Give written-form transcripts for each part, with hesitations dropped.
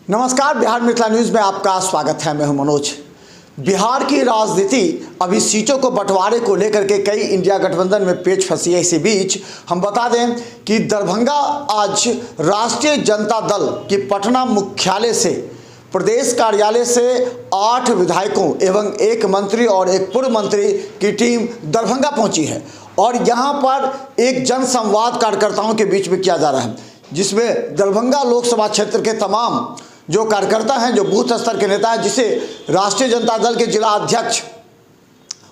नमस्कार, बिहार मिथिला न्यूज़ में आपका स्वागत है। मैं हूं मनोज। बिहार की राजनीति अभी सीटों को बंटवारे को लेकर के कई इंडिया गठबंधन में पेच फंसी है। इसी बीच हम बता दें कि दरभंगा आज राष्ट्रीय जनता दल की पटना मुख्यालय से प्रदेश कार्यालय से 8 विधायकों एवं 1 मंत्री और 1 पूर्व मंत्री की टीम दरभंगा पहुंची है और यहां पर एक जनसंवाद कार्यकर्ताओं के बीच में किया जा रहा है, जिसमें दरभंगा लोकसभा क्षेत्र के तमाम जो कार्यकर्ता हैं, जो बूथ स्तर के नेता हैं, जिसे राष्ट्रीय जनता दल के जिला अध्यक्ष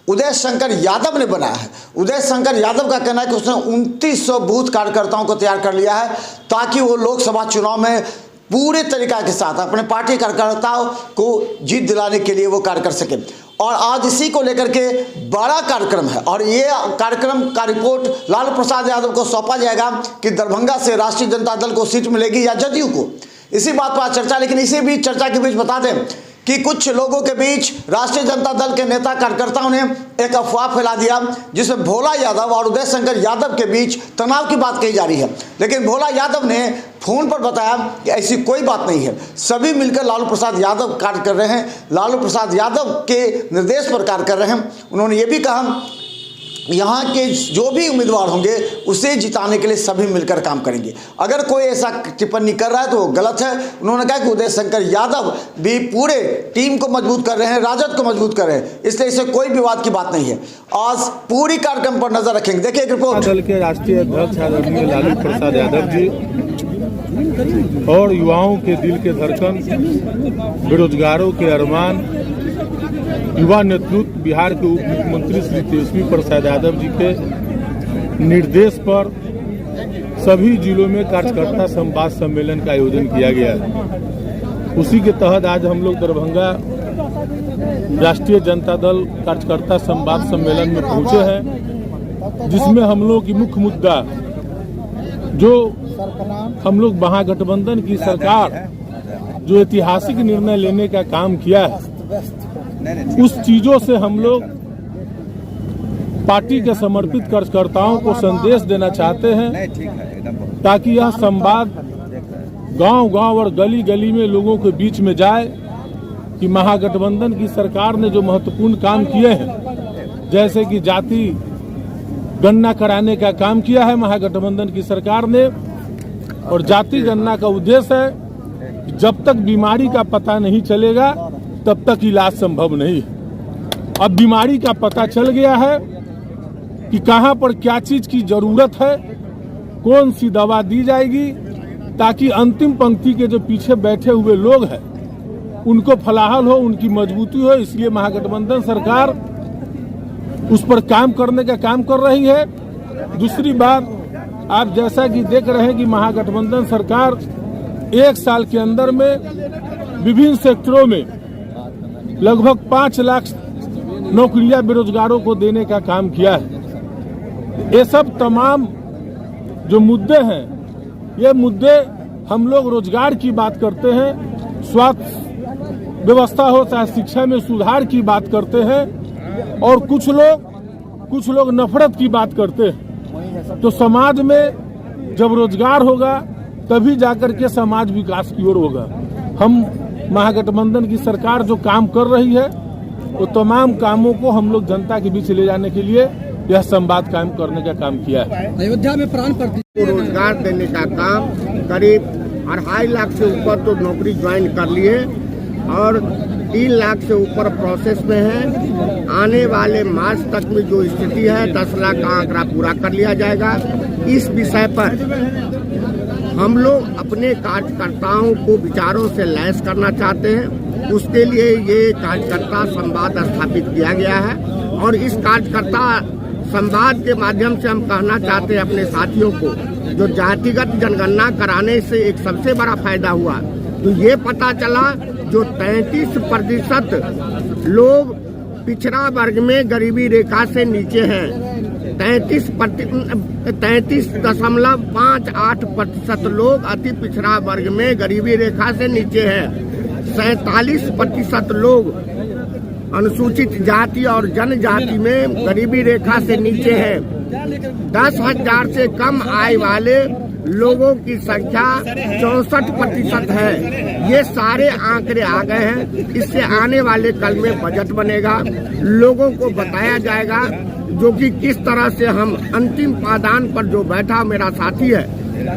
उदय शंकर यादव ने बनाया है। उदय शंकर यादव का कहना है कि उसने 2900 बूथ कार्यकर्ताओं को तैयार कर लिया है ताकि वो लोकसभा चुनाव में पूरे तरीका के साथ अपने पार्टी कार्यकर्ताओं को जीत दिलाने के लिए वो कार्य कर सके। और आज इसी को लेकर के बड़ा कार्यक्रम है और ये कार्यक्रम का रिपोर्ट लालू प्रसाद यादव को सौंपा जाएगा कि दरभंगा से राष्ट्रीय जनता दल को सीट मिलेगी या जदयू को। इसी बात पर चर्चा, लेकिन इसी बीच चर्चा के बीच बता दें कि कुछ लोगों के बीच राष्ट्रीय जनता दल के नेता कार्यकर्ताओं ने एक अफवाह फैला दिया, जिसमें भोला यादव और उदय शंकर यादव के बीच तनाव की बात कही जा रही है। लेकिन भोला यादव ने फोन पर बताया कि ऐसी कोई बात नहीं है, सभी मिलकर लालू प्रसाद यादव कार्य कर रहे हैं, लालू प्रसाद यादव के निर्देश पर कार्य कर रहे हैं। उन्होंने ये भी कहा यहाँ के जो भी उम्मीदवार होंगे उसे जिताने के लिए सभी मिलकर काम करेंगे। अगर कोई ऐसा टिप्पणी कर रहा है तो वो गलत है। उन्होंने कहा कि उदय शंकर यादव भी पूरे टीम को मजबूत कर रहे हैं, राजद को मजबूत कर रहे हैं, इसलिए इसे कोई विवाद की बात नहीं है। आज पूरी कार्यक्रम पर नजर रखेंगे। देखिए एक रिपोर्ट। दल के राष्ट्रीय अध्यक्ष आदरणीय लालू प्रसाद यादव जी और युवाओं के दिल के धड़कन, बेरोजगारों के अरमान, युवा नेतृत्व बिहार के उप मुख्यमंत्री श्री तेजस्वी प्रसाद यादव जी के निर्देश पर सभी जिलों में कार्यकर्ता संवाद सम्मेलन का आयोजन किया गया है। उसी के तहत आज हम लोग दरभंगा राष्ट्रीय जनता दल कार्यकर्ता संवाद सम्मेलन में पहुंचे हैं, जिसमें हम लोग की मुख्य मुद्दा जो हम लोग महागठबंधन की सरकार जो ऐतिहासिक निर्णय लेने का काम किया है, उस चीजों से हम लोग पार्टी के समर्पित कार्यकर्ताओं को संदेश देना चाहते हैं ताकि यह संवाद गांव-गांव और गली-गली में लोगों के बीच में जाए कि महागठबंधन की सरकार ने जो महत्वपूर्ण काम किए हैं, जैसे कि जाति गणना कराने का काम किया है महागठबंधन की सरकार ने, और जाति गणना का उद्देश्य है जब तक बीमारी का पता नहीं चलेगा तब तक इलाज संभव नहीं है। अब बीमारी का पता चल गया है कि कहां पर क्या चीज की जरूरत है, कौन सी दवा दी जाएगी, ताकि अंतिम पंक्ति के जो पीछे बैठे हुए लोग हैं उनको फलाहल हो, उनकी मजबूती हो। इसलिए महागठबंधन सरकार उस पर काम करने का काम कर रही है। दूसरी बात, आप जैसा कि देख रहे हैं कि महागठबंधन सरकार 1 साल के अंदर में विभिन्न सेक्टरों में लगभग 5 लाख नौकरियां बेरोजगारों को देने का काम किया है। ये सब तमाम जो मुद्दे हैं, ये मुद्दे हम लोग रोजगार की बात करते हैं, स्वास्थ्य व्यवस्था हो चाहे शिक्षा में सुधार की बात करते हैं, और कुछ लोग नफरत की बात करते हैं। तो समाज में जब रोजगार होगा तभी जाकर के समाज विकास की ओर होगा। हम महागठबंधन की सरकार जो काम कर रही है वो तमाम कामों को हम लोग जनता के बीच ले जाने के लिए यह संवाद कायम करने का काम किया है। अयोध्या में प्राण प्रतिष्ठा रोजगार देने का काम करीब 2.5 लाख से ऊपर तो नौकरी ज्वाइन कर लिए और 3 लाख से ऊपर प्रोसेस में है। आने वाले मार्च तक में जो स्थिति है 10 लाख का आंकड़ा पूरा कर लिया जाएगा। इस विषय पर हम लोग अपने कार्यकर्ताओं को विचारों से लैस करना चाहते हैं। उसके लिए ये कार्यकर्ता संवाद स्थापित किया गया है और इस कार्यकर्ता संवाद के माध्यम से हम कहना चाहते हैं अपने साथियों को, जो जातिगत जनगणना कराने से एक सबसे बड़ा फायदा हुआ तो ये पता चला जो 33% लोग पिछड़ा वर्ग में गरीबी रेखा से नीचे हैं। 33.58% लोग अति पिछड़ा वर्ग में गरीबी रेखा से नीचे हैं। 47% लोग अनुसूचित जाति और जनजाति में गरीबी रेखा से नीचे हैं। 10,000 से कम आय वाले लोगों की संख्या 64% है। ये सारे आंकड़े आ गए हैं। इससे आने वाले कल में बजट बनेगा, लोगों को बताया जाएगा जो कि किस तरह से हम अंतिम पायदान पर जो बैठा मेरा साथी है,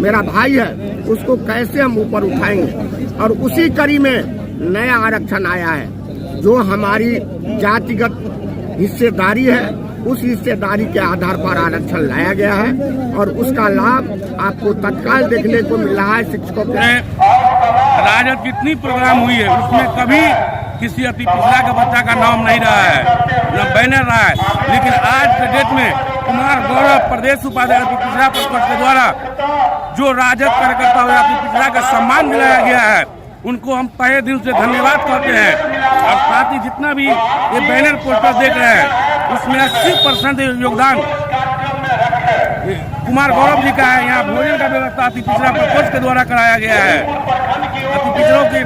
मेरा भाई है, उसको कैसे हम ऊपर उठाएंगे। और उसी कड़ी में नया आरक्षण आया है जो हमारी जातिगत हिस्सेदारी है, उस हिस्सेदारी के आधार पर आरक्षण लाया गया है और उसका लाभ आपको तत्काल देखने को मिल रहा है। शिक्षकों के राजद कितनी प्रोग्राम हुई है, उसमें कभी किसी अति पिछड़ा का बच्चा का नाम नहीं रहा है, न बैनर रहा है। लेकिन आज के डेट में कुमार गौरव प्रदेश उपाध्यक्ष अति पिछड़ा परिषद के द्वारा जो राजद कार्यकर्ता हुआ अति पिछड़ा का सम्मान दिलाया गया है, उनको हम तहे दिल से धन्यवाद करते हैं। और साथ ही जितना भी ये बैनर पोस्टर देख रहे हैं उसमें 80% योगदान कुमार गौरव जी का है। यहाँ भोजन का व्यवस्था अति पिछड़ा प्रकोष्ठ के द्वारा कराया गया है। अति पिछड़ों की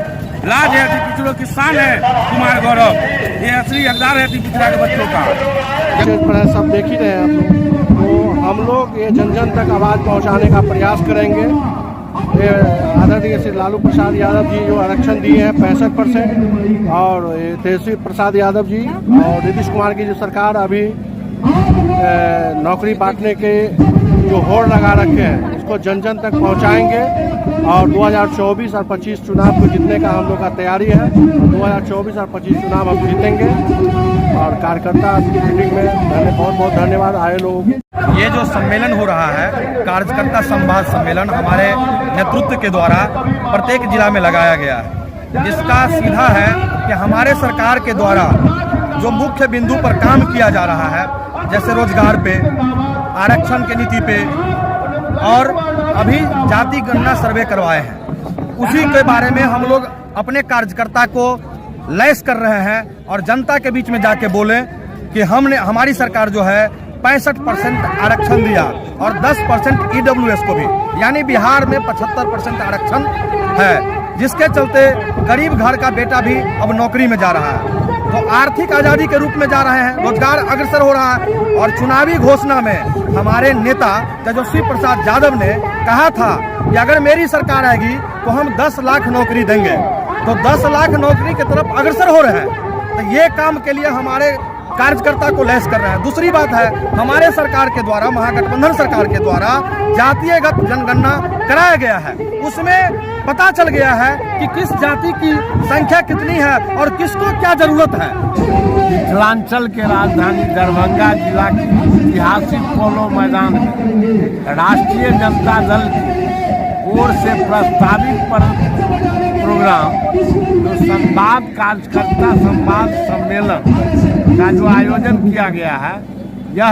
लाज है, अति पिछड़ों की शान है कुमार गौरव, ये असली हकदार है अति पिछड़ा के बच्चों का। सब देख ही रहे हैं आप लोग, तो हम लोग ये जन जन तक आवाज़ पहुंचाने का प्रयास करेंगे। आदरणीय श्री लालू प्रसाद यादव जी जो आरक्षण दिए हैं 65%, और तेजस्वी प्रसाद यादव जी और नीतीश कुमार की जो सरकार अभी नौकरी बांटने के जो होड़ लगा रखे हैं उसको जन जन तक पहुंचाएंगे। और 2024 और 25 चुनाव को जीतने का हम लोग का तैयारी है। 2024 और 25 चुनाव हम जीतेंगे। और कार्यकर्ता मीटिंग में बहुत बहुत धन्यवाद आए लोगों को। ये जो सम्मेलन हो रहा है, कार्यकर्ता संवाद सम्मेलन, हमारे नेतृत्व के द्वारा प्रत्येक जिला में लगाया गया है। इसका सीधा है कि हमारे सरकार के द्वारा जो मुख्य बिंदु पर काम किया जा रहा है, जैसे रोजगार पे, आरक्षण की नीति पे, और अभी जाति गणना सर्वे करवाए हैं, उसी के बारे में हम लोग अपने कार्यकर्ता को लैस कर रहे हैं और जनता के बीच में जाके बोले कि हमारी सरकार जो है 65% आरक्षण दिया और 10% EWS को भी, यानी बिहार में 75% आरक्षण है, जिसके चलते गरीब घर का बेटा भी अब नौकरी में जा रहा है। तो आर्थिक आज़ादी के रूप में जा रहे हैं, रोजगार अग्रसर हो रहा है। और चुनावी घोषणा में हमारे नेता तेजस्वी प्रसाद यादव ने कहा था कि अगर मेरी सरकार आएगी तो हम 10 लाख नौकरी देंगे। तो 10 लाख नौकरी की तरफ अग्रसर हो रहे हैं। तो ये काम के लिए हमारे कार्यकर्ता को लैस कर रहे हैं। दूसरी बात है, हमारे सरकार के द्वारा, महागठबंधन सरकार के द्वारा जातीयगत जनगणना कराया गया है। उसमें पता चल गया है कि किस जाति की संख्या कितनी है और किसको क्या जरूरत है। मिथिलांचल के राजधानी दरभंगा जिला के ऐतिहासिक पोलो मैदान में राष्ट्रीय जनता दल की ओर से प्रस्तावित प्रोग्राम जो संवाद कार्यकर्ता संवाद सम्मेलन का जो आयोजन किया गया है, यह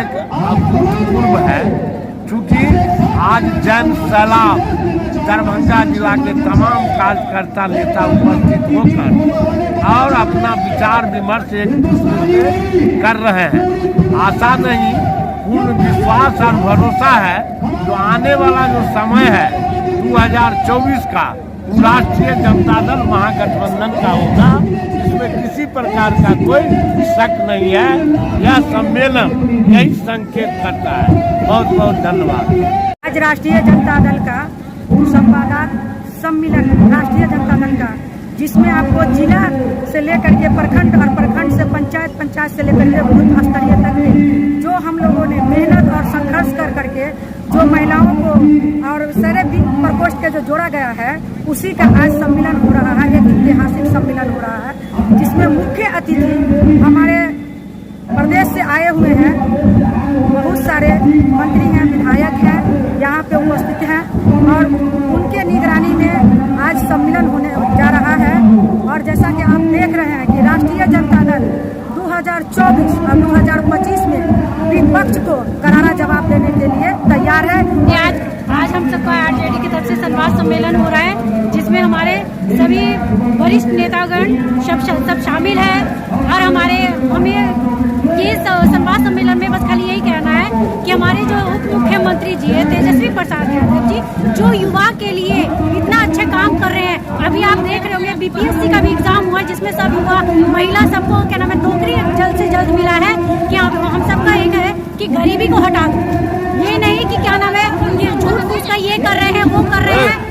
एक अभूतपूर्व है। चूँकि आज जन सैलाब दरभंगा जिला के तमाम कार्यकर्ता नेता उपस्थित होकर और अपना विचार विमर्श एक दूसरे से कर रहे हैं। आशा नहीं, पूर्ण विश्वास और भरोसा है जो आने वाला जो समय है 2024 का, राष्ट्रीय जनता दल महागठबंधन का होगा। इसमें किसी प्रकार का कोई शक नहीं है। यह सम्मेलन यही संकेत करता है। बहुत बहुत धन्यवाद। आज राष्ट्रीय जनता दल का संवादात्मक सम्मेलन, राष्ट्रीय जनता दल का, जिसमें आपको जिला से लेकर के प्रखंड और प्रखंड से पंचायत, पंचायत से लेकर के बूथ स्तरीय तक जो हम लोगों ने मेहनत और संघर्ष कर करके जो महिलाओं को और सारे प्रकोष्ठ के जो जोड़ा गया है, उसी का आज सम्मेलन हो रहा है। एक ऐतिहासिक सम्मेलन हो रहा है जिसमें मुख्य अतिथि हमारे प्रदेश से आए हुए हैं। बहुत सारे मंत्री हैं, विधायक हैं, यहाँ पे उपस्थित हैं और उनके निगरानी में आज सम्मेलन होने जा रहा है। और जैसा कि आप देख रहे हैं कि राष्ट्रीय जनता दल 2024 और 2025 में विपक्ष को करारा जवाब देने के लिए तैयार है। आज हम सबका आरजेडी की तरफ से संवाद सम्मेलन हो रहा है, जिसमें हमारे सभी वरिष्ठ नेतागण सब शामिल हैं। और हमें ये संवाद सम्मेलन में बस खाली यही कहना है कि हमारे जो उप मुख्यमंत्री जी है तेजस्वी प्रसाद यादव जी, जो युवा के लिए इतना अच्छे काम कर रहे हैं। अभी आप देख रहे होंगे BPSC का भी एग्जाम हुआ, जिसमें सब युवा महिला सबको क्या नाम है नौकरी जल्द से जल्द मिला है। कि हम सबका एक है कि गरीबी को हटा दो, ये नहीं कि क्या नाम है ये झूठ फूस का है वो कर रहे हैं,